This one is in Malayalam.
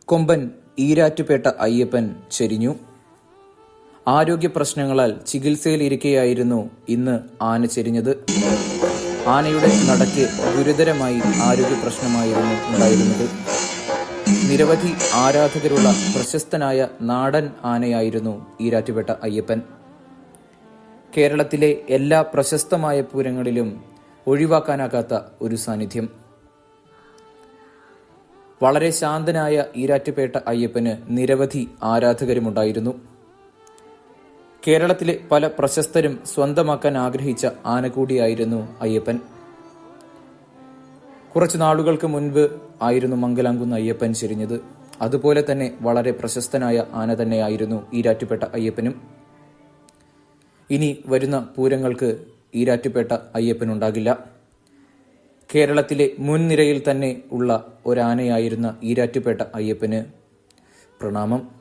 കൊമ്പൻ ഈരാറ്റുപേട്ട അയ്യപ്പൻ ചെരിഞ്ഞു. ആരോഗ്യ പ്രശ്നങ്ങളാൽ ചികിത്സയിലിരിക്കെയായിരുന്നു ഇന്ന് ആന ചെരിഞ്ഞത്. ആനയുടെ നടയ്ക്ക് ഗുരുതരമായി ആരോഗ്യ പ്രശ്നമായിരുന്നു ഉണ്ടായിരുന്നത്. നിരവധി ആരാധകരുള്ള പ്രശസ്തനായ നാടൻ ആനയായിരുന്നു ഈരാറ്റുപേട്ട അയ്യപ്പൻ. കേരളത്തിലെ എല്ലാ പ്രശസ്തമായ പൂരങ്ങളിലും ഒഴിവാക്കാനാകാത്ത ഒരു സാന്നിധ്യം. വളരെ ശാന്തനായ ഈരാറ്റുപേട്ട അയ്യപ്പന് നിരവധി ആരാധകരുമുണ്ടായിരുന്നു. കേരളത്തിലെ പല പ്രശസ്തരും സ്വന്തമാക്കാൻ ആഗ്രഹിച്ച ആന കൂടിയായിരുന്നു അയ്യപ്പൻ. കുറച്ചു നാളുകൾക്ക് മുൻപ് ആയിരുന്നു മംഗലാംകുന്ന് അയ്യപ്പൻ ചെരിഞ്ഞത്. അതുപോലെ തന്നെ വളരെ പ്രശസ്തനായ ആന തന്നെയായിരുന്നു ഈരാറ്റുപേട്ട അയ്യപ്പനും. ഇനി വരുന്ന പൂരങ്ങൾക്ക് ഈരാറ്റുപേട്ട അയ്യപ്പനുണ്ടാകില്ല. കേരളത്തിലെ മുൻനിരയിൽ തന്നെ ഉള്ള ഒരാനയായിരുന്ന ഈരാറ്റുപേട്ട അയ്യപ്പന് പ്രണാമം.